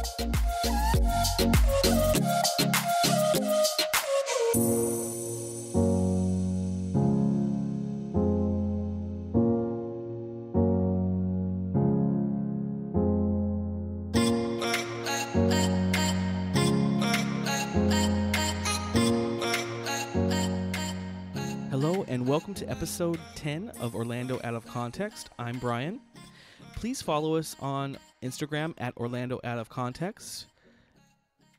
Hello and welcome to episode 10 of Orlando Out of Context. I'm Brian. Please follow us on Instagram at Orlando Out of Context.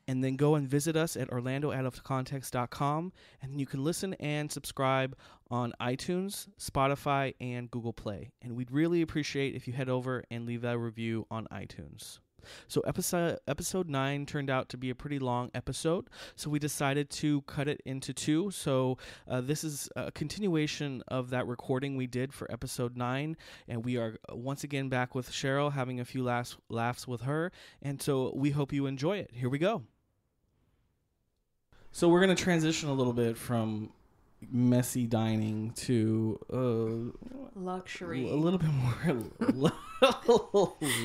And then go and visit us at orlandooutofcontext.com. And you can listen and subscribe on iTunes, Spotify, and Google Play. And we'd really appreciate if you head over and leave that review on iTunes. So episode 9 turned out to be a pretty long episode, so we decided to cut it into 2. So this is a continuation of that recording we did for episode 9, and we are once again back with Cheryl, having a few laughs with her, and so we hope you enjoy it. Here we go. So we're going to transition a little bit from messy dining to luxury, a little bit more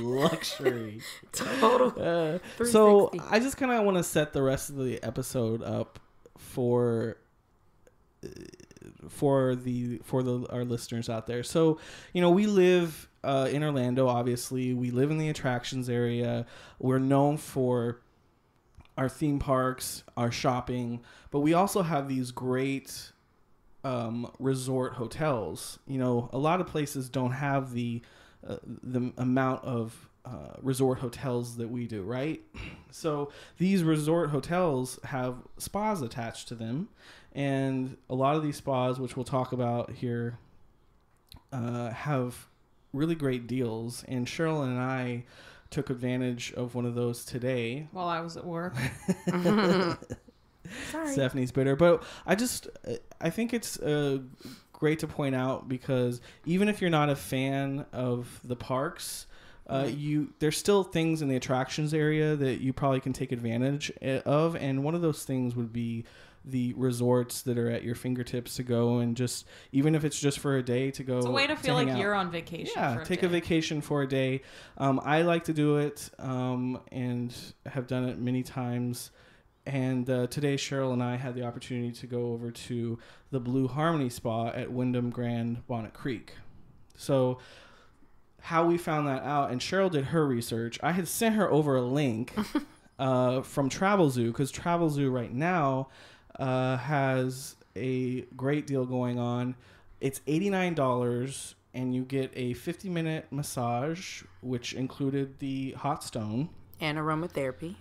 luxury. Total. So I just kind of want to set the rest of the episode up for our listeners out there. So, you know, we live in Orlando. Obviously, we live in the attractions area. We're known for our theme parks, our shopping, but we also have these great resort hotels. You know, a lot of places don't have the amount of resort hotels that we do, right? So these resort hotels have spas attached to them, and a lot of these spas, which we'll talk about here, have really great deals. And Cheryl and I took advantage of one of those today while I was at work. Sorry. Stephanie's bitter, but I think it's great to point out, because even if you're not a fan of the parks, there's still things in the attractions area that you probably can take advantage of, and one of those things would be the resorts that are at your fingertips to go, and just even if it's just for a day to go. It's a way to feel like you're on vacation. Yeah, for a take day. a vacation for a day. I like to do it, and have done it many times. And today, Cheryl and I had the opportunity to go over to the Blue Harmony Spa at Wyndham Grande Bonnet Creek. So how we found that out, and Cheryl did her research. I had sent her over a link from Travel Zoo, because Travel Zoo right now has a great deal going on. It's $89, and you get a 50-minute massage, which included the hot stone. And aromatherapy.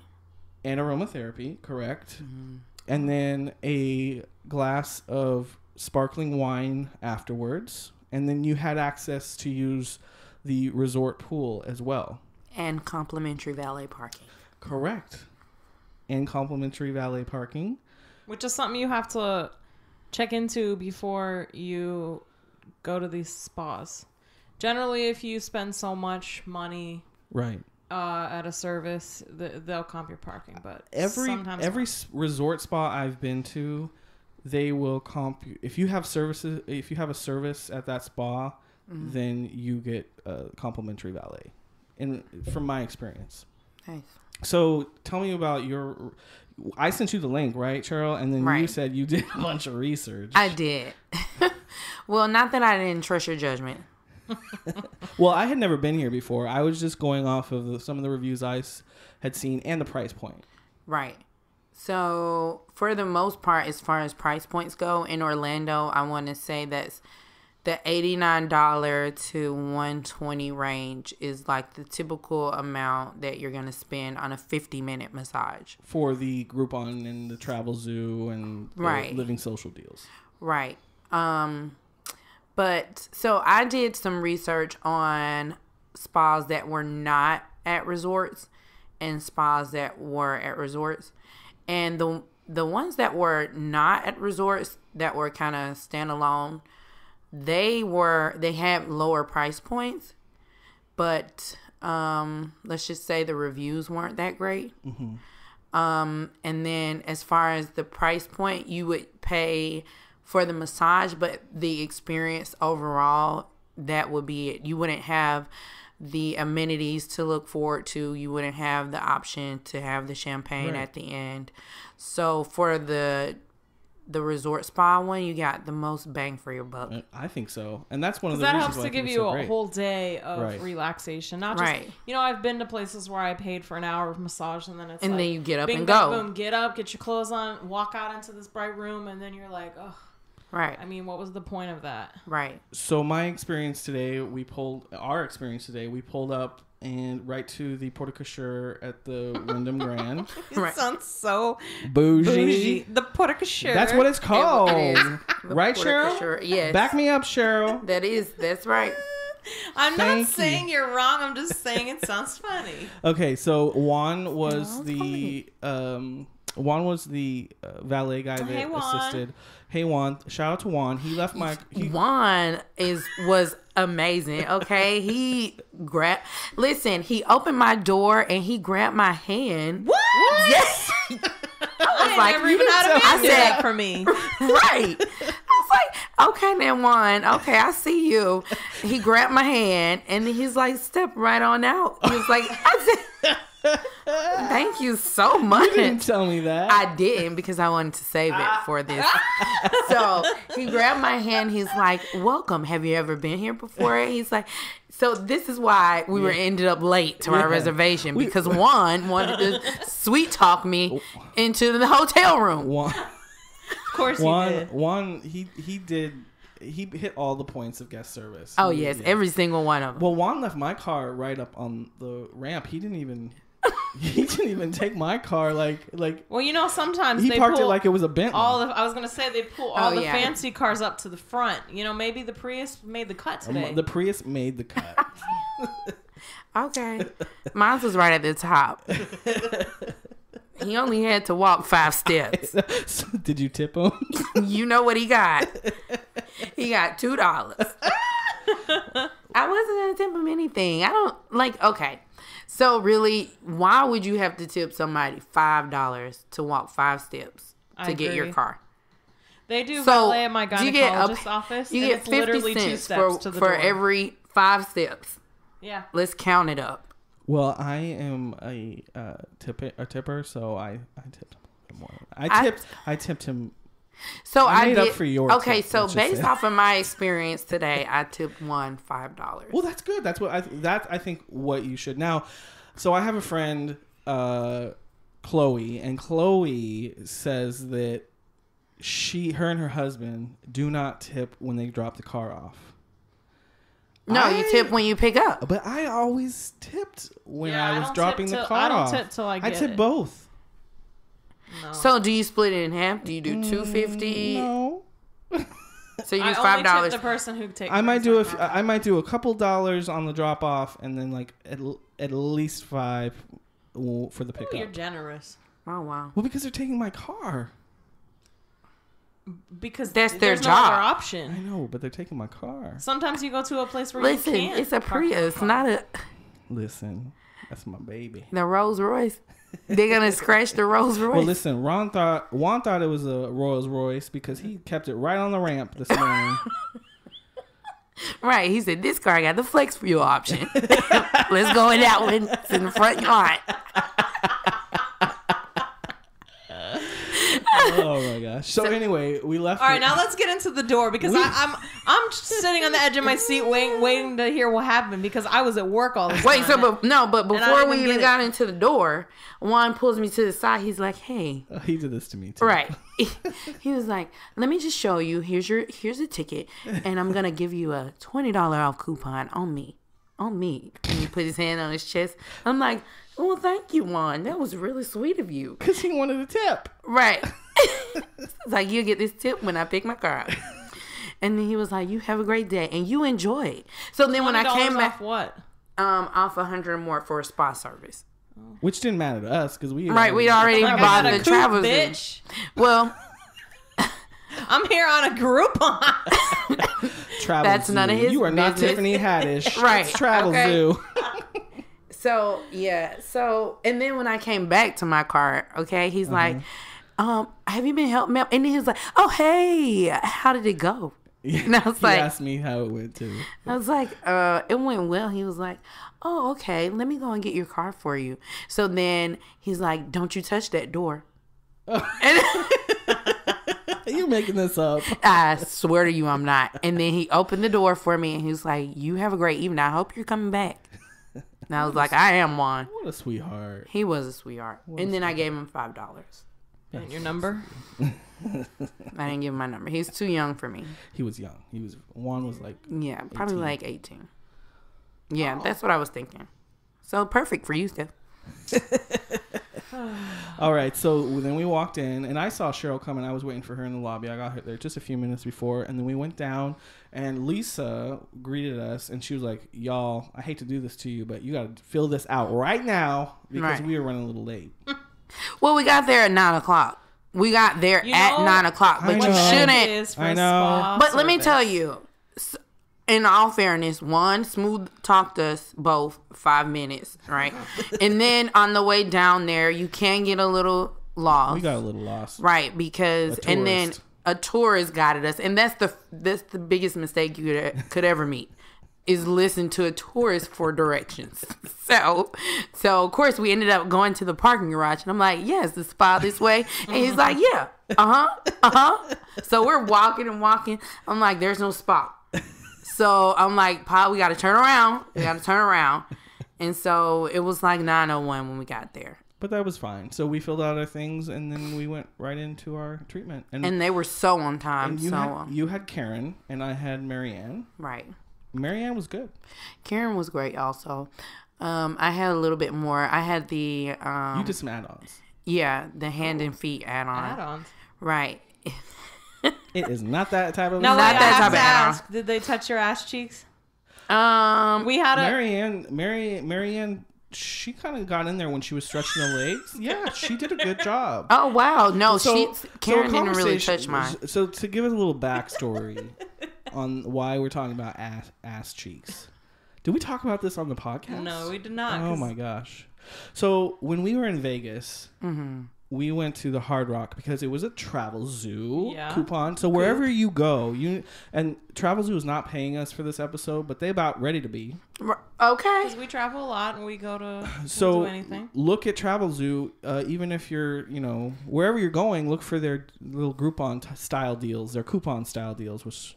Correct. Mm-hmm. And then a glass of sparkling wine afterwards. And then you had access to use the resort pool as well. And complimentary valet parking. Correct. And complimentary valet parking. Which is something you have to check into before you go to these spas. Generally, if you spend so much money... Right. At a service, they'll comp your parking, but every resort spa I've been to, they will comp you. If you have a service at that spa, mm-hmm. then you get a complimentary valet. From my experience. Nice. So tell me about I sent you the link, right, Cheryl? And then you said you did a bunch of research. I did. Well, not that I didn't trust your judgment. Well, I had never been here before. I was just going off of some of the reviews I had seen and the price point. Right. So for the most part, as far as price points go in Orlando, I want to say that's the $89 to $120 range is like the typical amount that you're going to spend on a 50-minute massage. For the Groupon and the Travel Zoo and the Living Social deals. Right. But so I did some research on spas that were not at resorts and spas that were at resorts. And the ones that were not at resorts, that were kind of standalone, they had lower price points, but let's just say the reviews weren't that great. Mm-hmm. And then as far as the price point, you would pay for the massage, but the experience overall, that would be it. You wouldn't have the amenities to look forward to. You wouldn't have the option to have the champagne Right. at the end. So for the resort spa one, you got the most bang for your buck. I think so, and that's one of Because the that reasons helps why to I think give it's you so a great. whole day of Right. relaxation. Not just, Right. I've been to places where I paid for an hour of massage and then it's And like, then you get up bing, and bang, go. boom, get up, get your clothes on, walk out into this bright room, and then you're like, oh, Right. I mean, what was the point of that? Right. So my experience today, we pulled up and right to the porte cochere at the Wyndham Grand. Right. It sounds so Bougie. bougie. The porte cochere. That's what it's called. It is. Right, Porte Cheryl? cochere, yes. Back me up, Cheryl. That's right. I'm Thank not saying you. you're wrong. I'm just saying it sounds funny. Okay, so Juan was Oh, the valet guy that Hey, Juan. assisted. Hey Juan, shout out to Juan. He left my Juan was amazing. Okay, he opened my door and he grabbed my hand. What? Yes. I was like, never even had a man I do said, that for me. right. I was like, okay, then Juan. Okay, I see you. He grabbed my hand and he's like, step right on out. He was like, I said, thank you so much. You didn't tell me that. I didn't because I wanted to save it for this. So he grabbed my hand. He's like, welcome. Have you ever been here before? He's like, so this is why we were ended up late to our reservation because Juan wanted to sweet talk me into the hotel room. Juan, Of course he did. Juan, he hit all the points of guest service. Oh, yes. Every single one of them. Well, Juan left my car right up on the ramp. He didn't even take my car like Well, sometimes he they parked pull it like it was a Bentley. I was gonna say they pull all the yeah. fancy cars up to the front. Maybe the Prius made the cut today. The Prius made the cut. Okay. Mine was right at the top. He only had to walk 5 steps. So, did you tip him? You know what he got? He got $2. I wasn't going to tip him anything. I don't okay. So really, why would you have to tip somebody $5 to walk 5 steps to get your agree. car? They do So, valet at my gynecologist's office. You and get it's 50 literally 2 cents steps to the for door. every 5 steps. Yeah. Let's count it up. Well, I am a tipper, so I tipped him a little more. I tipped him. So I made did, up for your Okay, tip, so let's just based say. off of my experience today, I tipped one $5. Well, that's good. That's what I think what you should now. So I have a friend, Chloe, and Chloe says that her and her husband do not tip when they drop the car off. No, you tip when you pick up. But I always tipped when Yeah, I I was don't dropping tip the till- car I don't off. tip till I get tip it. both. No. So do you split it in half? Do you do $2.50? No. So you do I only $5. tip the person who takes. I might do I might do a couple dollars on the drop off, and then like at least $5 for the pickup. You're generous. Oh wow. Well, because they're taking my car. Because That's their there's no other job. I option. know, but they're taking my car. Sometimes you go to a place where Listen, you can't. it's a park your Prius, car. not a Listen, that's my baby. the Rolls Royce. They're gonna scratch the Rolls Royce. Well, listen, Juan thought it was a Rolls Royce because he kept it right on the ramp this morning. Right? He said this car got the flex fuel option. Let's go in that one. It's in the front yard. Oh my gosh. So anyway, we left. All right, now let's get into the door because I'm sitting on the edge of my seat waiting to hear what happened because I was at work all the time. Wait, but before didn't we get even it. got into the door, Juan pulls me to the side. He's like, "Hey." He did this to me too. Right. He was like, "Let me just show you. Here's a ticket, and I'm gonna give you a $20 off coupon on me. And he put his hand on his chest. I'm like, "Well, thank you, Juan. That was really sweet of you." Because he wanted a tip. Right. It's like, you get this tip when I pick my car up. And then he was like, "You have a great day and you enjoy it." So then when I came $20 back, off what? off 100 more for a spa service. Which didn't matter to us because we already I bought got a the coupe, travel bitch. Well, I'm here on a Groupon. Travel That's Zoo. none of his You are not business. Tiffany Haddish. Right, It's Travel okay. Zoo. so yeah. So, and then when I came back to my car, okay, he's like, have you been helping me out? And then he was like, "Oh, hey, how did it go?" And I was He like, asked me how it went too. I was like, it went well. He was like, oh, okay, let me go and get your car for you. So then he's like, don't you touch that door. And You're making this up. I swear to you, I'm not. And then he opened the door for me and he was like, you have a great evening. I hope you're coming back. And I was like, I am one. What a sweetheart. He was a sweetheart. And then I gave him $5. And your number? I didn't give him my number. He's too young for me. He was young. Juan was like, Yeah, probably 18. like 18. Yeah, that's what I was thinking. So perfect for you, Steph. all right. So then we walked in, and I saw Cheryl coming. I was waiting for her in the lobby. I got her there just a few minutes before, and then we went down, and Lisa greeted us, and she was like, y'all, I hate to do this to you, but you got to fill this out right now because we were running a little late. Well, we got there at 9 o'clock. We got there at 9 o'clock, but you shouldn't. I know. But let me tell you, in all fairness, one, Smooth talked us both 5 minutes, right? And then on the way down there, you can get a little lost. We got a little lost. Right, because, and then A a tourist guided us. And that's the biggest mistake you could ever meet, is listen to a tourist for directions. So of course we ended up going to the parking garage, and I'm like, yes, the spa this way. And he's like, yeah, So we're walking and walking. I'm like, there's no spa. So I'm like, Pa, we got to turn around. And so it was like 9:01 when we got there. But that was fine. So we filled out our things, and then we went right into our treatment. And they were so on time. And you had Karen, and I had Marianne. Right. Marianne was good. Karen was great also. I had a little bit more. I had the... you did some add-ons. Yeah, the hand and feet add-on. Add-ons. Right. It is not that type of... No, Not wait, that I have type of to add-on. ask, did they touch your ass cheeks? We had a... Marianne, she kind of got in there when she was stretching the legs. Yeah, she did a good job. Oh, wow. No, So Karen didn't really conversation- touch mine. So to give us a little backstory on why we're talking about ass cheeks. Did we talk about this on the podcast? No, we did not. Oh my gosh. So when we were in Vegas, we went to the Hard Rock because it was a Travel Zoo coupon. So wherever you go, and Travel Zoo is not paying us for this episode, but they about ready to be. Okay. Because we travel a lot and we go to So we'll do anything. Look at Travel Zoo, even if you're, wherever you're going, look for their little Groupon style deals, their coupon style deals, which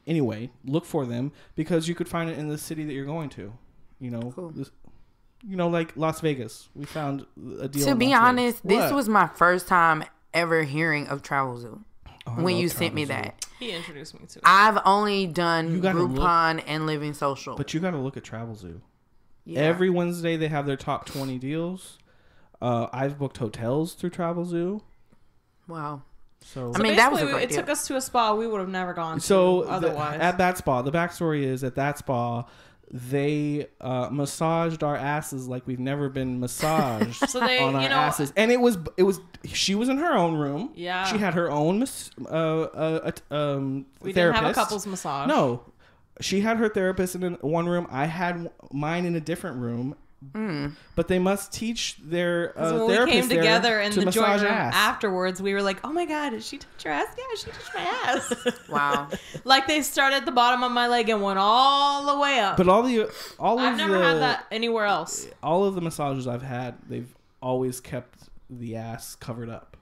anyway, look for them because you could find it in the city that you're going to, Cool. Like Las Vegas. We found a deal. To be honest, this What? was my first time ever hearing of Travel Zoo. Oh, I when love you sent me Travel Zoo. that. He introduced me to it. I've only done gotta Groupon and Living Social. But you got to look at Travel Zoo. Yeah. Every Wednesday they have their top 20 deals. I've booked hotels through Travel Zoo. Wow. So I mean, that was a basically, great it deal. took us to a spa we would have never gone to So otherwise. at that spa, the backstory is at that spa, they massaged our asses like we've never been massaged So they, on our asses, and it was she was in her own room. Yeah. she had her own we therapist. didn't have a couples massage. No, she had her therapist in one room. I had mine in a different room. But they must teach their when therapist we came there together in to the joint massage room ass. afterwards, we were like, "Oh my god, did she touch your ass? Yeah, she touched my ass." Wow. Like they started at the bottom of my leg and went all the way up. But I've never had that anywhere else. all of the massages I've had, they've always kept the ass covered up.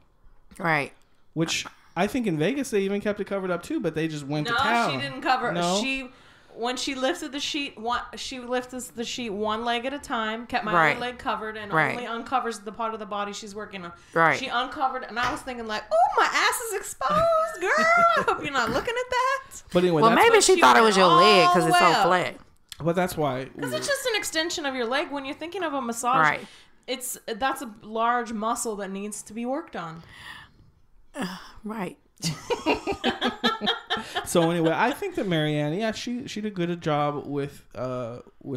Right. Which I think in Vegas they even kept it covered up too, but they just went to town. No, she didn't cover. No? When she lifted the sheet, she lifted the sheet one leg at a time, kept my Right. other leg covered, and Right. only uncovers the part of the body she's working on. Right. She uncovered, and I was thinking like, "Oh, my ass is exposed, girl. I hope you're not looking at that." But anyway, Well, that's, maybe she thought it went was your leg because all it's the so way up. flat. but that's why. Because it's just an extension of your leg. When you're thinking of a massage, Right. that's a large muscle that needs to be worked on. Right. So anyway, I think that Marianne, she did a good job with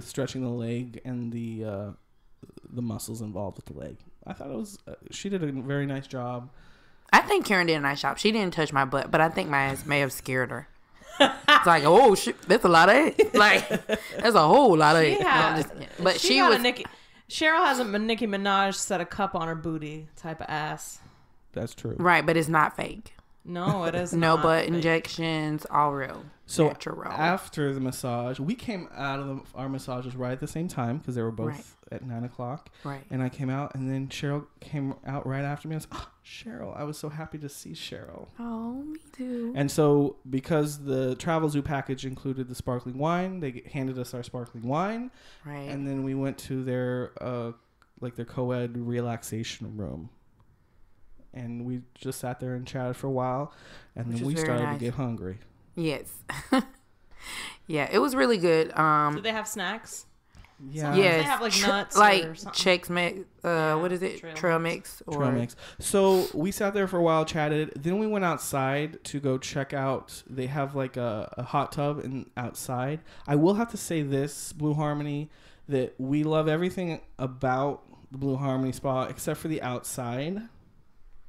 stretching the leg and the muscles involved with the leg. I thought it was she did a very nice job. I think Karen did a nice job. She didn't touch my butt, but I think my ass may have scared her. It's like, oh shit, that's a lot of ass. Like, that's a whole lot of ass. But she got was. Cheryl has a Nicki Minaj set a cup on her booty type of ass. That's true. Right, but it's not fake. No, it is No not butt fake. injections, all real. So natural. after the massage, we came out of our massages right at the same time because they were both Right. at 9:00. Right. And I came out, and then Cheryl came out right after me. I was, Cheryl. I was so happy to see Cheryl. Oh, me too. And so, because the Travel Zoo package included the sparkling wine, they handed us our sparkling wine, Right. and then we went to their their co-ed relaxation room, and we just sat there and chatted for a while, and Which then was we very started nice. to get hungry. Yes. Yeah, it was really good. Did they have snacks? Yeah. Yes. They have like nuts like or something. Chex Mix. What is it? Trail Mix. Mix. Trail mix. So we sat there for a while, chatted. Then we went outside to go check out. They have like a hot tub outside. I will have to say this, Blue Harmony, that we love everything about the Blue Harmony Spa except for the outside.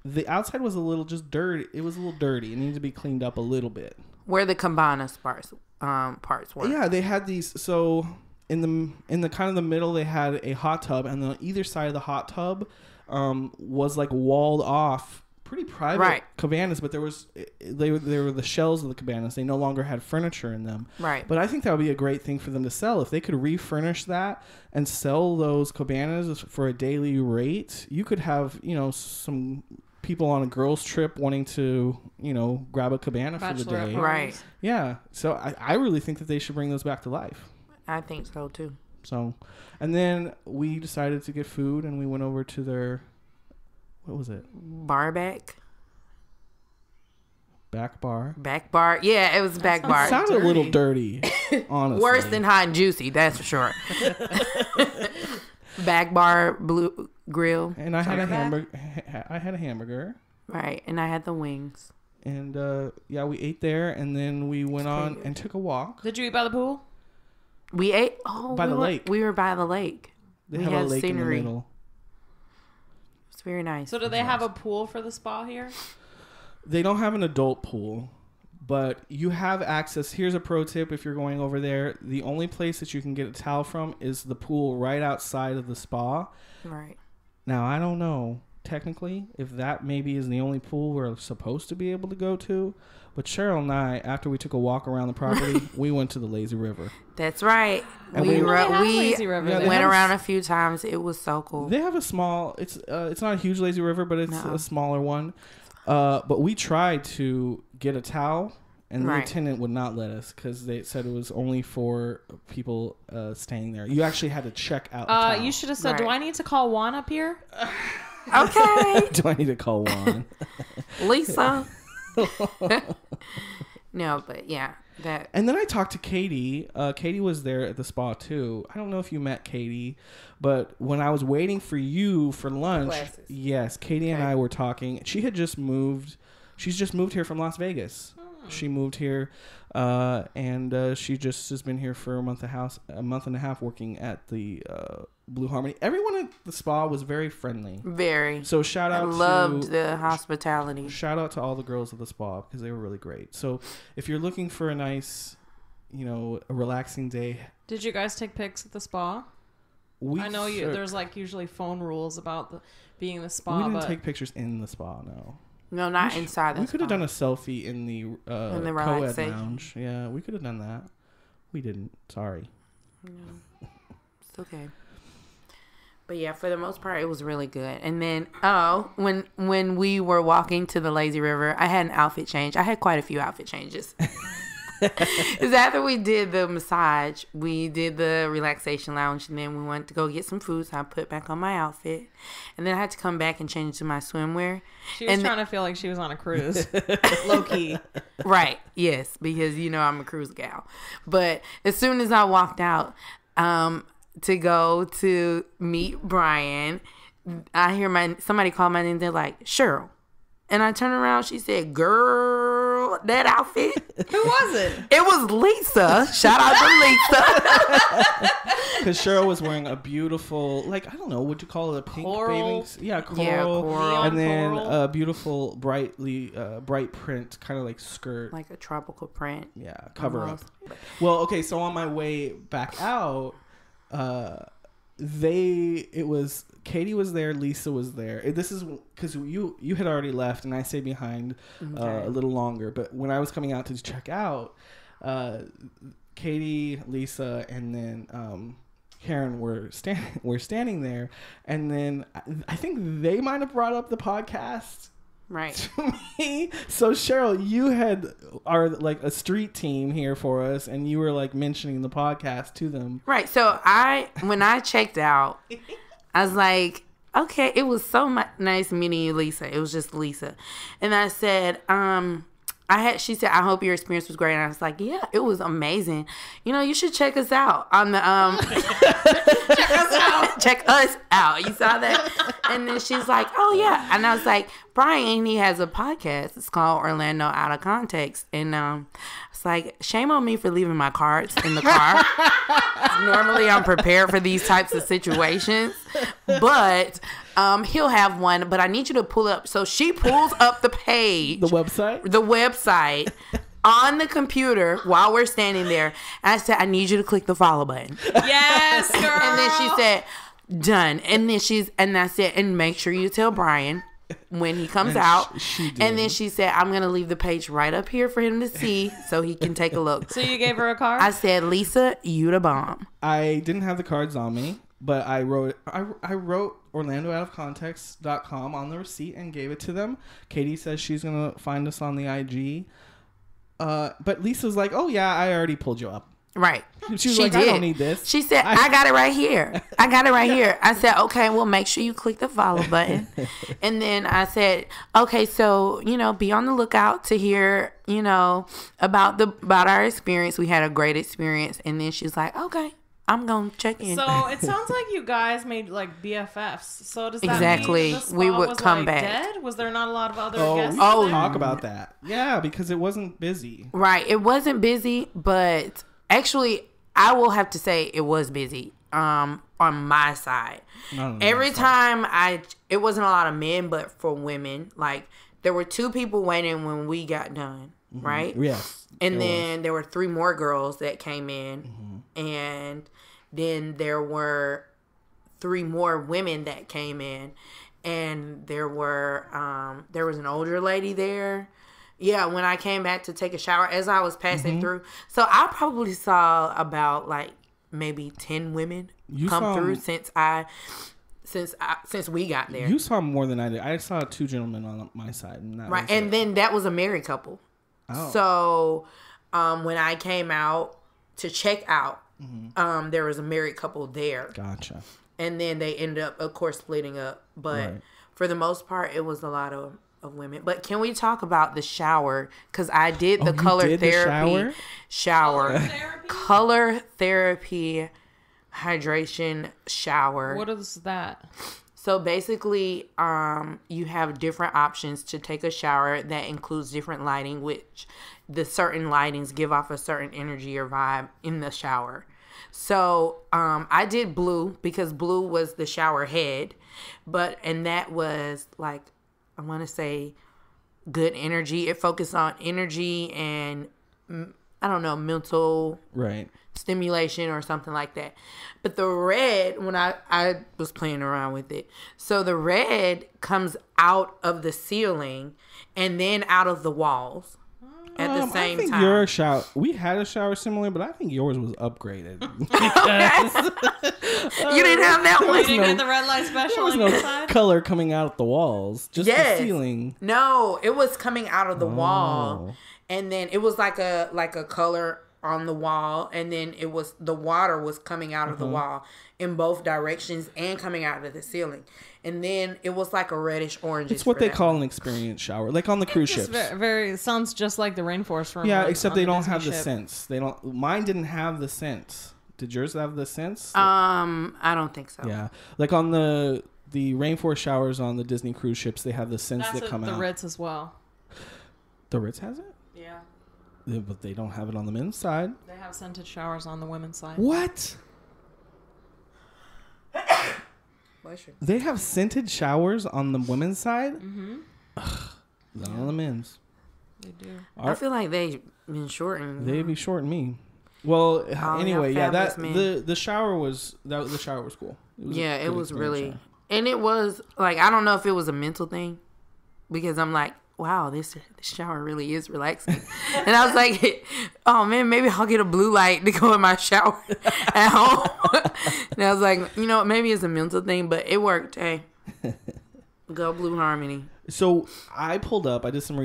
The outside was a little just dirty. It was a little dirty. It needed to be cleaned up a little bit. Where the Cabana parts were. Yeah, they had these. So in the kind of the middle, they had a hot tub, and on either side of the hot tub was like walled off, pretty private cabanas. But they were the shells of the cabanas. They no longer had furniture in them. Right. But I think that would be a great thing for them to sell if they could refurnish that and sell those cabanas for a daily rate. You could have some people on a girls trip wanting to grab a cabana for the day. Right. Yeah. So I really think that they should bring those back to life. I think so too. So, and then we decided to get food, and we went over to their, what was it? Back bar. Yeah, it was back bar. It sounded a little dirty, honestly. Worse than hot and juicy, that's for sure. Back bar, blue grill. And I had a hamburger. I had a hamburger. Right, and I had the wings. And we ate there, and then we went on and took a walk. Did you eat by the pool? We ate by the lake. We were by the lake. They we have had a lake scenery. in the middle. It's very nice. So do they have a pool for the spa here? They don't have an adult pool, but you have access. Here's a pro tip if you're going over there. The only place that you can get a towel from is the pool right outside of the spa. Right. Now, I don't know technically if that maybe is the only pool we're supposed to be able to go to, but Cheryl and I, after we took a walk around the property, we went to the lazy river. That's right. And we lazy river there. went around a few times. It was so cool. They have a small, it's not a huge lazy river, but it's a smaller one. But we tried to get a towel, and the attendant would not let us because they said it was only for people staying there. You actually had to check out. You should have said, "Do I need to call Juan up here?" Okay. Do I need to call Juan? Lisa. No, but yeah, that. And then I talked to Katie. Katie was there at the spa too. I don't know if you met Katie, but when I was waiting for you for lunch, yes, Katie and I were talking. She had just moved. She's just moved here from Las Vegas. She moved here, and she just has been here for a month and a half working at the Blue Harmony. Everyone at the spa was very friendly. Very. So shout out. Loved the hospitality. Shout out to all the girls at the spa because they were really great. So if you're looking for a nice, a relaxing day. Did you guys take pics at the spa? I know there's like usually phone rules about being the spa. We didn't take pictures in the spa. No. No, not inside the We could have done a selfie in the co-ed relaxation lounge. Yeah, we could have done that. We didn't. Sorry. No. It's okay. But yeah, for the most part, it was really good. And then, when we were walking to the lazy river, I had an outfit change. I had quite a few outfit changes. Because after we did the massage, we did the relaxation lounge, and then we went to go get some food. So I put back on my outfit, and then I had to come back and change to my swimwear. She was trying to feel like she was on a cruise, low key. Right? Yes, because I'm a cruise gal. But as soon as I walked out, to go to meet Brian, I hear somebody call my name. They're like, Cheryl. And I turned around. She said, girl, that outfit. Who was it? It was Lisa. Shout out to Lisa. Because Cheryl was wearing a beautiful, I don't know, would you call it a pink Coral. bathing? Yeah, coral. Yeah, coral. And then Coral. a beautiful, bright print, kind of like skirt. Like a tropical print. Yeah, cover almost. up. Well, okay, so on my way back out, it was Katie was there, Lisa was there. This is because you had already left, and I stayed behind a little longer. But when I was coming out to check out, Katie, Lisa, and then Karen were standing there, and then I think they might have brought up the podcast. Right. To me. So Cheryl, you are like a street team here for us, and you were like mentioning the podcast to them. Right. So when I checked out, I was like, okay, it was so nice meeting you, Lisa. It was just Lisa. And I said, she said, I hope your experience was great. And I was like, yeah, it was amazing. You should check us out on the, check us out. You saw that? And then she's like, oh yeah. And I was like, Brian, he has a podcast. It's called Orlando Out of Context. And it's like, shame on me for leaving my cards in the car. Normally I'm prepared for these types of situations, but he'll have one. But I need you to pull up. So she pulls up the page, the website on the computer while we're standing there. And I said, I need you to click the follow button. Yes, girl. And then she said, done. And then I said, and make sure you tell Brian when he comes out. She did. And then she said, I'm going to leave the page right up here for him to see so he can take a look. So you gave her a card? I said, Lisa, you the bomb. I didn't have the cards on me, but I wrote OrlandoOutOfContext.com on the receipt and gave it to them. Katie says she's going to find us on the IG. But Lisa's like, oh yeah, I already pulled you up. Right. She was like, did. I don't need this. She said, I got it right here. I said, okay, well, make sure you click the follow button. And then I said, okay, so, be on the lookout to hear, about our experience. We had a great experience. And then she's like, okay, I'm going to check in. So it sounds like you guys made like BFFs. So does that exactly. mean the spa we would was come like back. Dead? Was there not a lot of other guests? Oh, talk about that. Yeah, because it wasn't busy. Right. It wasn't busy, but actually, I will have to say it was busy on my side. Every time it wasn't a lot of men, but for women, like there were 2 people waiting when we got done, right? Yes. And then there were 3 more girls that came in, and then there were 3 more women that came in, and there was an older lady there. Yeah, when I came back to take a shower as I was passing through. So I probably saw about like maybe 10 women come through since we got there. You saw more than I did. I saw 2 gentlemen on my side. And then that was a married couple. Oh. So when I came out to check out, there was a married couple there. Gotcha. And then they ended up, of course, splitting up. But for the most part, it was a lot of women. But can we talk about the shower? Because I did the color therapy shower. Color therapy hydration shower. What is that? So basically, you have different options to take a shower that includes different lighting, which the certain lightings give off a certain energy or vibe in the shower. So I did blue because blue was the shower head, and that was like, I want to say good energy. It focused on energy and I don't know, mental stimulation or something like that. But the red, when I was playing around with it, so the red comes out of the ceiling and then out of the walls at the same time. Your shower, we had a shower similar, but I think yours was upgraded. You didn't have that one. You didn't get the red light special on your side? Color coming out of the walls, just the ceiling. No, it was coming out of the wall, and then it was like a color on the wall, and then the water was coming out of the wall in both directions and coming out of the ceiling. And then it was like a reddish orange. It's what they call an experience shower, like on the cruise ships. Very sounds just like the rainforest room. Yeah, except they don't have the scents. They don't. Mine didn't have the scents. Did yours have the scents? I don't think so. Yeah, like on the rainforest showers on the Disney cruise ships, they have the scents that come out. The Ritz as well. The Ritz has it? Yeah. But they don't have it on the men's side. They have scented showers on the women's side. What? They have scented showers on the women's side? Mm-hmm. Not on the men's. They do. I feel like they've been shorting. They'd be shorting me. Well, anyway, yeah, the shower was cool. It was really, and it was like, I don't know if it was a mental thing, because I'm like, wow, this shower really is relaxing. And I was like, oh man, maybe I'll get a blue light to go in my shower at home. And I was like, maybe it's a mental thing, but it worked. Hey, go Blue Harmony. So I did some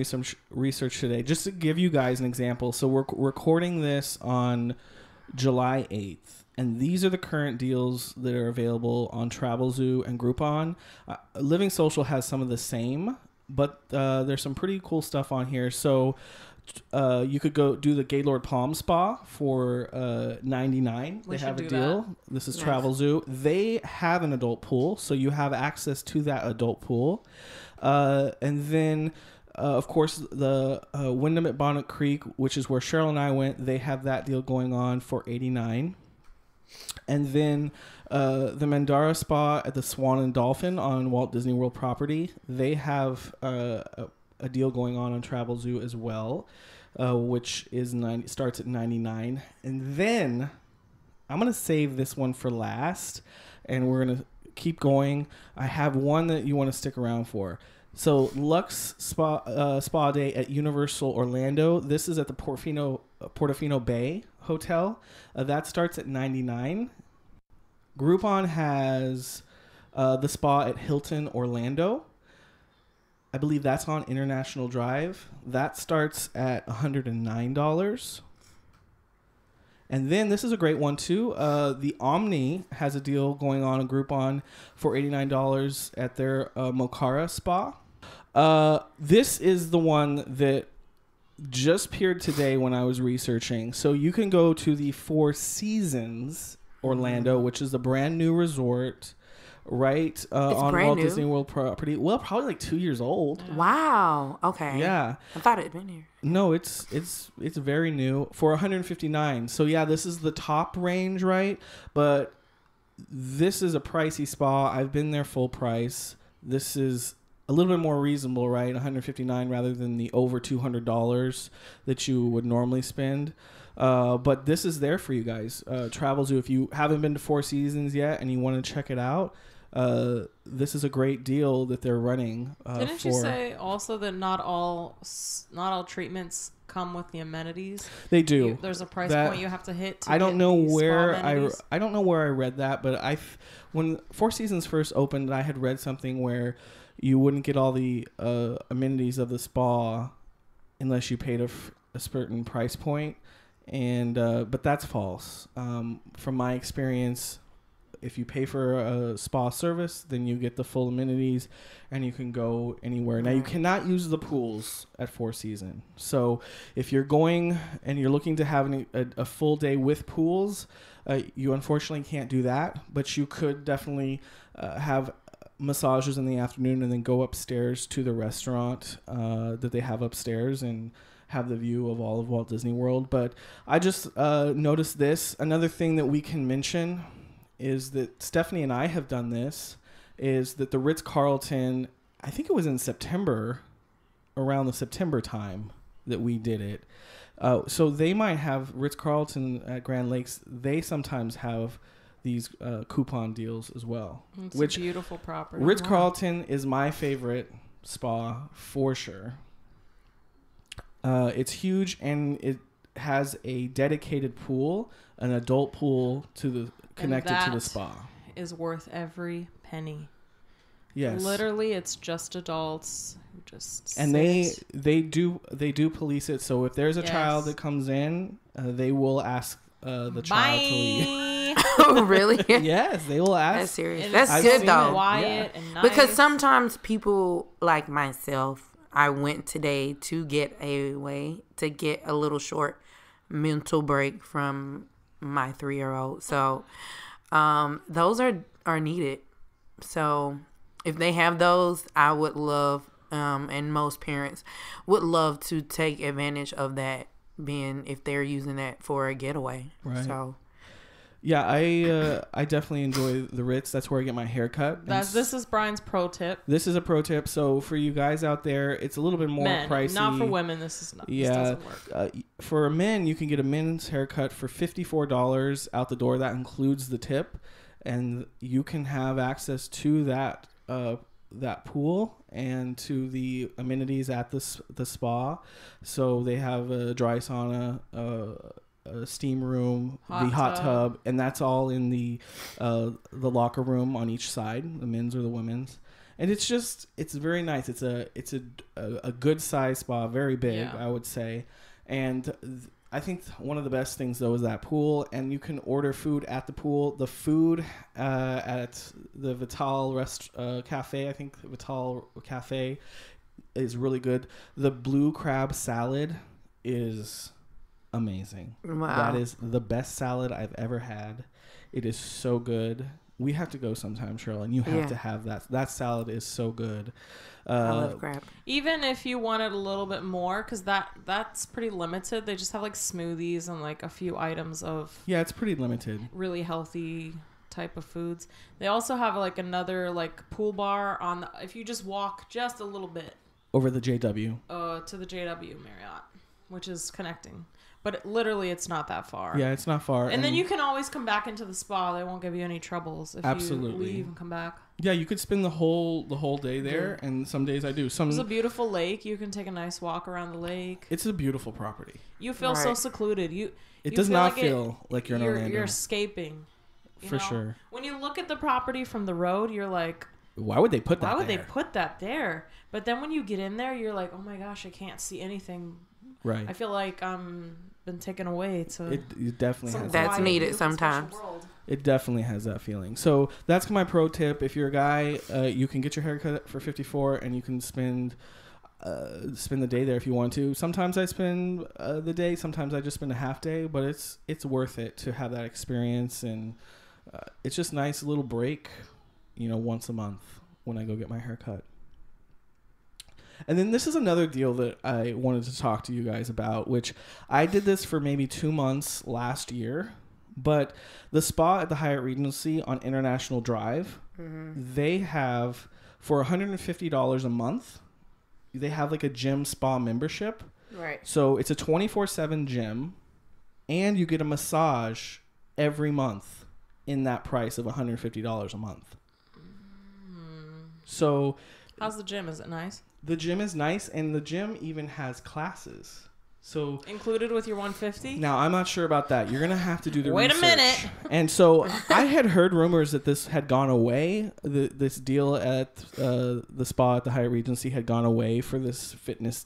research today just to give you guys an example. So we're recording this on July 8th. And these are the current deals that are available on Travelzoo and Groupon. Living Social has some of the same, but there's some pretty cool stuff on here. So you could go do the Gaylord Palm Spa for $99. They have a deal. This is Travelzoo. They have an adult pool, so you have access to that adult pool. And then, of course, the Wyndham at Bonnet Creek, which is where Cheryl and I went, they have that deal going on for $89. And then the Mandara Spa at the Swan and Dolphin on Walt Disney World property, they have a deal going on Travelzoo as well, which is starts at $99. And then I'm going to save this one for last, and we're going to keep going. I have one that you want to stick around for. So Lux Spa Day at Universal Orlando. This is at the Portofino Bay Hotel. That starts at $99. Groupon has the spa at Hilton Orlando. I believe that's on International Drive. That starts at $109. And then this is a great one too. The Omni has a deal going on Groupon for $89 at their Mocara Spa. This is the one that just appeared today when I was researching. So you can go to the Four Seasons Orlando, which is a brand new resort right on Walt Disney World property. Well, probably like 2 years old. Wow. Okay. Yeah. I thought it had been here. No, it's very new for $159. So yeah, this is the top range, right? But this is a pricey spa. I've been there full price. This is a little bit more reasonable, right? $159 rather than the over $200 that you would normally spend. But this is there for you guys. Travelzoo, if you haven't been to Four Seasons yet and you want to check it out, this is a great deal that they're running. Didn't you say also that not all treatments come with the amenities? They do. There's a price point you have to hit. I don't know where I don't know where I read that, but when Four Seasons first opened, I had read something where you wouldn't get all the amenities of the spa unless you paid a certain price point. And but that's false. From my experience, if you pay for a spa service, then you get the full amenities and you can go anywhere. Now, you cannot use the pools at Four Seasons. So if you're going and you're looking to have a full day with pools, you unfortunately can't do that. But you could definitely have massages in the afternoon and then go upstairs to the restaurant that they have upstairs and have the view of all of Walt Disney World. But I just noticed this. Another thing that we can mention is that Stephanie and I have done this, is that the Ritz-Carlton, I think it was in September, around the September time that we did it. So they might have Ritz-Carlton at Grande Lakes. They sometimes have these coupon deals as well. It's a beautiful property. Ritz-Carlton is my favorite spa for sure. It's huge and it has a dedicated pool, an adult pool connected to the spa. Is worth every penny. Yes. Literally, it's just adults who just and they do police it. So if there's a child that comes in, they will ask the child to leave. Oh, really? Yes, they will ask. That's serious. That's good though. Quiet and nice. Because sometimes people like myself, I went today to get a little short mental break from my 3-year-old. So those are needed. So if they have those, I would love, and most parents would love to take advantage of that, being if they're using that for a getaway. Right. So yeah, I definitely enjoy the Ritz. That's where I get my hair cut. This is Brian's pro tip. This is a pro tip. So for you guys out there, it's a little bit more pricey. Not for women. This doesn't work. For men, you can get a men's haircut for $54 out the door. That includes the tip. and you can have access to that pool and to the amenities at the spa. So they have a dry sauna, a steam room, the hot tub, and that's all in the locker room on each side, the men's or the women's. And it's very nice. It's a good size spa, very big, I would say. And I think one of the best things though is that pool, and you can order food at the pool. The food at the Vital Cafe, I think Vital Cafe, is really good. The blue crab salad is amazing. Wow. That is the best salad I've ever had. It is so good. We have to go sometime, Cheryl, and you have to have that. That salad is so good. I love crab. Even if you wanted a little bit more, because that's pretty limited. They just have like smoothies and like a few items of... Yeah, it's pretty limited. Really healthy type of foods. They also have like another like pool bar on if you just walk just a little bit. Over the JW. To the JW Marriott, which is connecting. But literally, it's not that far. Yeah, it's not far. And then you can always come back into the spa. They won't give you any troubles if you leave and come back. Yeah, you could spend the whole day there, and some days I do. There's a beautiful lake. You can take a nice walk around the lake. It's a beautiful property. You feel so secluded. It does not feel like you're in Orlando. You're escaping. For sure. When you look at the property from the road, you're like, why would they put that there? Why would they put that there? But then when you get in there, you're like, oh my gosh, I can't see anything. Right. I feel like I'm been taken away to it definitely has that's needed sometimes. It definitely has that feeling. So that's my pro tip. If you're a guy, you can get your haircut for $54 and you can spend the day there if you want to. Sometimes I spend the day, sometimes I just spend a half day, but it's worth it to have that experience, and it's just nice little break, once a month when I go get my haircut. And then this is another deal that I wanted to talk to you guys about, which I did this for maybe 2 months last year. But the spa at the Hyatt Regency on International Drive, they have, for $150 a month, they have like a gym spa membership. Right. So it's a 24/7 gym, and you get a massage every month in that price of $150 a month. So... How's the gym? Is it nice? The gym is nice, and the gym even has classes. So included with your $150? Now, I'm not sure about that. You're going to have to do the research. Wait a minute. And so I had heard rumors that this had gone away. This deal at the spa at the Hyatt Regency had gone away for this fitness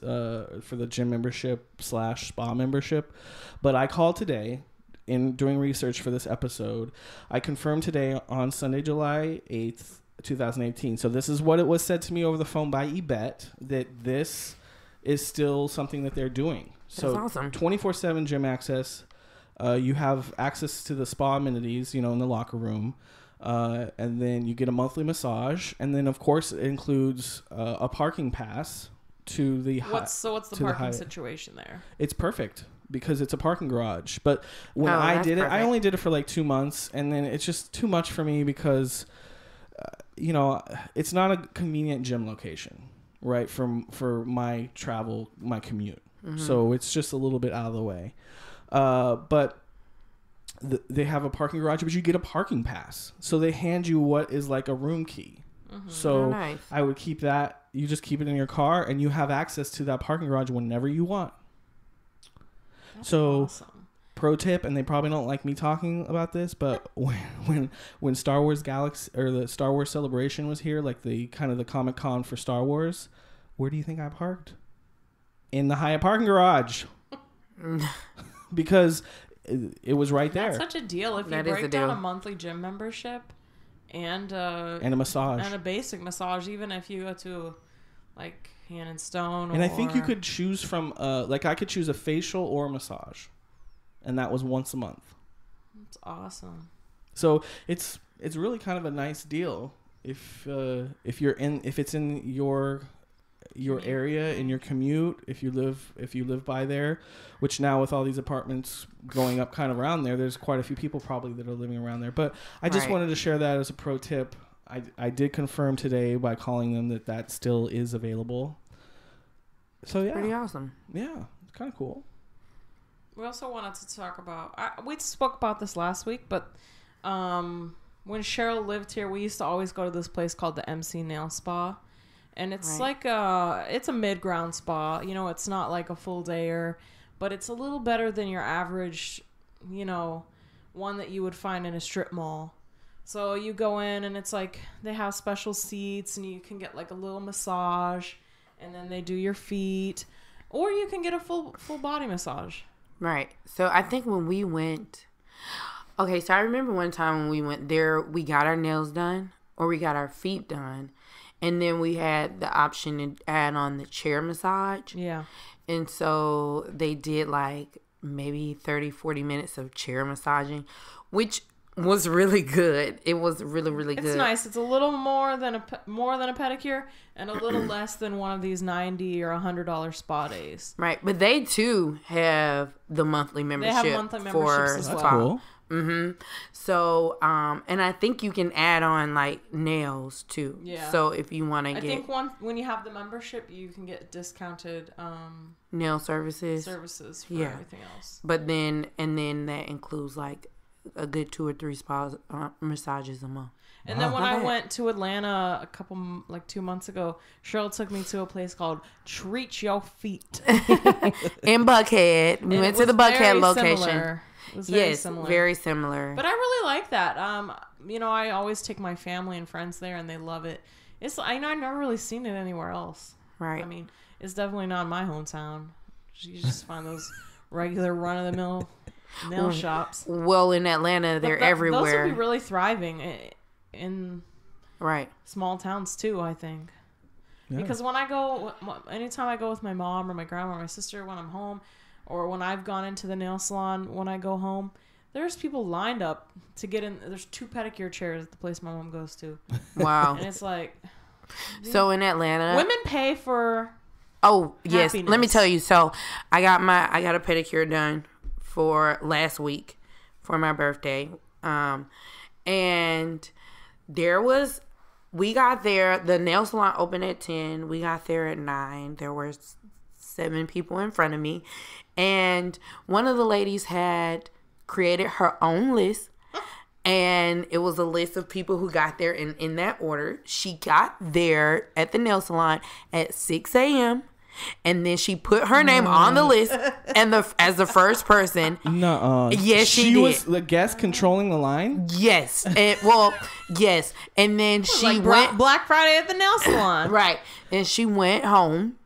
for the gym membership / spa membership. But I called today in doing research for this episode. I confirmed today on Sunday, July 8th, 2018. So this is what it was said to me over the phone by Yvette, that this is still something that they're doing. So that's awesome. 24/7 gym access. You have access to the spa amenities, in the locker room. And then you get a monthly massage. And then, of course, it includes a parking pass to the What's the parking situation there? It's perfect because it's a parking garage. But when I did it, I only did it for like 2 months. And then it's just too much for me because... it's not a convenient gym location, right? For my travel, my commute. So it's just a little bit out of the way. But they have a parking garage, but you get a parking pass. So they hand you what is like a room key. So nice. I would keep that. You just keep it in your car, and you have access to that parking garage whenever you want. That's awesome. Pro tip, and they probably don't like me talking about this, but when Star Wars Galaxy or the Star Wars Celebration was here, like the kind of the Comic-Con for Star Wars, where do you think I parked? In the Hyatt parking garage. Because it was right there. That's such a deal. If you break down a monthly gym membership and a massage and a basic massage, even if you go to like Hand and Stone, and I think you could choose from like I could choose a facial or a massage. And that was once a month. That's awesome. So it's really kind of a nice deal if it's in your area, in your commute, if you live by there, which now with all these apartments going up kind of around there, there's quite a few people probably that are living around there. But I just wanted to share that as a pro tip. I did confirm today by calling them that still is available. So yeah, pretty awesome. Yeah, it's kind of cool. We also wanted to talk about, we spoke about this last week, but when Cheryl lived here, we used to always go to this place called the MC Nail Spa. And it's Right. like it's a mid-ground spa. You know, it's not like a full dayer, but it's a little better than your average, you know, one that you would find in a strip mall. So you go in and it's like they have special seats and you can get like a little massage and then they do your feet, or you can get a full body massage. Right. So I think when we went, okay, so I remember one time when we went there, we got our nails done or we got our feet done. And then we had the option to add on the chair massage. Yeah. And so they did like maybe 30, 40 minutes of chair massaging, which was really good. It was really, really good. It's nice. It's a little more than a pedicure and a little less than one of these $90 or $100 spa days. Right. But they too have the monthly membership. They have monthly memberships as That's well. cool. Mm-hmm. So, and I think you can add on like nails too. Yeah. So if you want to I get think when you have the membership, you can get discounted nail services, services for Yeah. everything else. but then that includes like a good 2 or 3 spas massages a month. And then when Not I bad. went to Atlanta 2 months ago, Cheryl took me to a place called Treat Your Feet. In Buckhead, we And went it to the was Buckhead very location. similar. It was very Yes, similar. very similar. But I really like that. You know, I always take my family and friends there, and they love it. I've never really seen it anywhere else. Right. I mean, it's definitely not in my hometown. You just find those regular run-of-the-mill nail shops. Well, in Atlanta, they're But everywhere. Those would be really thriving in Right. small towns too, I think. Yeah. Because anytime I go with my mom or my grandma or my sister when I'm home, or when I've gone into the nail salon when I go home, there's people lined up to get in. There's 2 pedicure chairs at the place my mom goes to. Wow. And it's like, So in Atlanta, women pay for oh yes, let me happiness. tell you. So I got a pedicure done for last week for my birthday, and we got there. The nail salon opened at 10. We got there at 9. There were 7 people in front of me, and one of the ladies had created her own list. And it was a list of people who got there in that order. She got there at the nail salon at 6 a.m. And then she put her name on the list and as the first person. Nuh-uh. Yes, she was did. the guest controlling the line? Yes. Yes. And then she like went. Black Friday at the nail salon. Right. And she went home.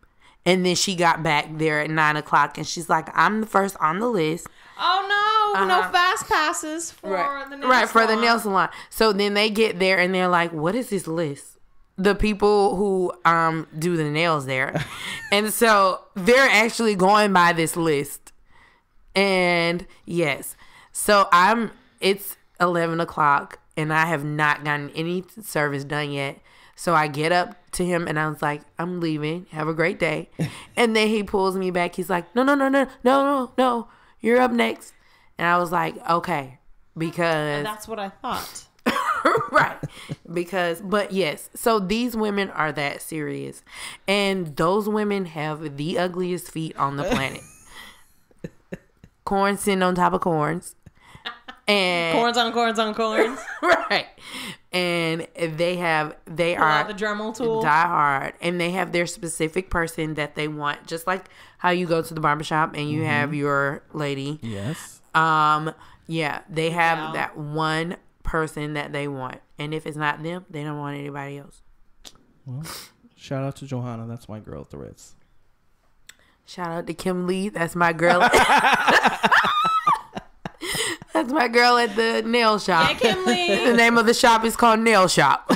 And then she got back there at 9 o'clock. And she's like, I'm the first on the list. Oh no, no fast passes for the nail salon. For the nail salon. So then they get there and they're like, what is this list? The people who do the nails there. And so they're actually going by this list. And yes. So it's 11 o'clock and I have not gotten any service done yet. So I get up to him and I was like, I'm leaving. Have a great day. And then he pulls me back. He's like, no. You're up next. And I was like, okay. Because And that's what I thought. right. But yes. So these women are that serious. And those women have the ugliest feet on the planet. Corns sitting on top of corns. And Corns on corns on corns. right. And they are the Dremel tool. die hard. And they have their specific person that they want. Just like how you go to the barbershop and you have your lady. Yes. Yeah, they have that one person that they want. And if it's not them, they don't want anybody else. Well, shout out to Johanna. That's my girl at the Ritz. Shout out to Kim Lee. That's my girl. That's my girl at the nail shop. Yeah, Kim Lee. The name of the shop is called Nail Shop.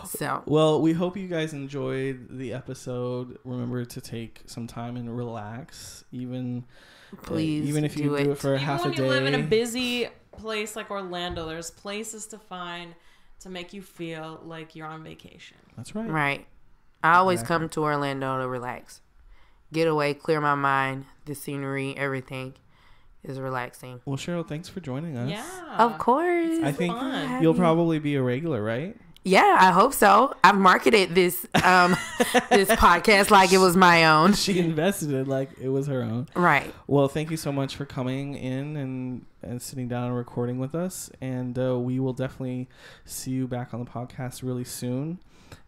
So, Well, we hope you guys enjoyed the episode. Remember to take some time and relax. Even if you do it for Even half a when day. you live in a busy place like Orlando, there's places to find to make you feel like you're on vacation. That's right. right. I always come to Orlando to relax. Get away, clear my mind. The scenery, everything is relaxing. Well, Cheryl, thanks for joining us. Yeah. Of course. I think fun. you'll probably be a regular, right? Yeah, I hope so. I've marketed this this podcast like it was my own. She invested it like it was her own. Right. Well, thank you so much for coming in and sitting down and recording with us. And we will definitely see you back on the podcast really soon.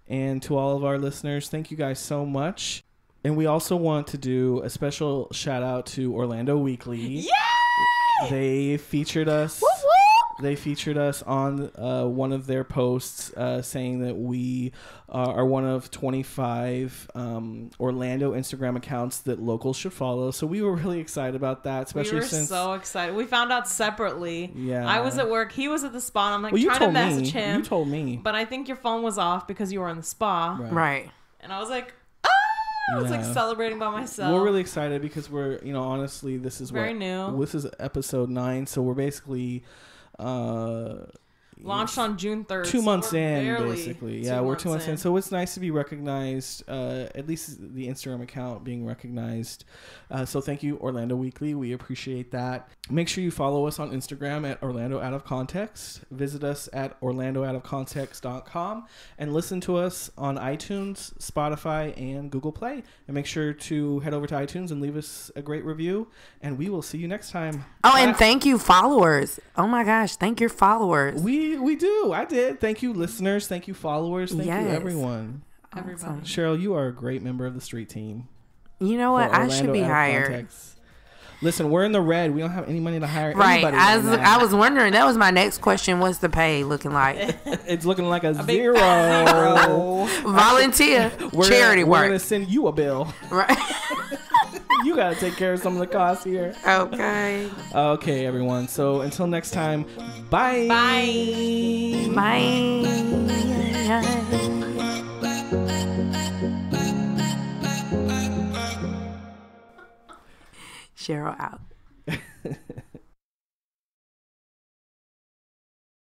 And to all of our listeners, thank you guys so much. And we also want to do a special shout out to Orlando Weekly. Yay! They featured us. Woo woo! They featured us on one of their posts saying that we are one of 25 Orlando Instagram accounts that locals should follow. So we were really excited about that, especially since... We were so excited. We found out separately. Yeah. I was at work. He was at the spa. And I'm like, Well, trying to message him. You told me. But I think your phone was off because you were in the spa. Right. And I was like, I was like celebrating by myself. We're really excited because we're, honestly, this is very new. This is episode 9. So we're basically... launched on June 3rd. 2 months in, basically. Yeah, we're 2 months in. So it's nice to be recognized, at least the Instagram account being recognized. So thank you, Orlando Weekly. We appreciate that. Make sure you follow us on Instagram at Orlando Out of Context. Visit us at orlandooutofcontext.com and listen to us on iTunes, Spotify, and Google Play. And make sure to head over to iTunes and leave us a great review. And we will see you next time. Oh, and thank you, followers. Oh my gosh, thank your followers. We do. I did. Thank you, listeners. Thank you, followers. Thank you, everyone. Everybody. Cheryl, you are a great member of the street team. You know what? I should be hired. Listen, we're in the red. We don't have any money to hire right. anybody. I was wondering. That was my next question. What's the pay looking like? It's looking like a zero. Volunteer. Charity work. We're going to send you a bill. Right. You got to take care of some of the costs here. Okay. Okay, everyone. So until next time, bye. Bye. Bye. Cheryl out.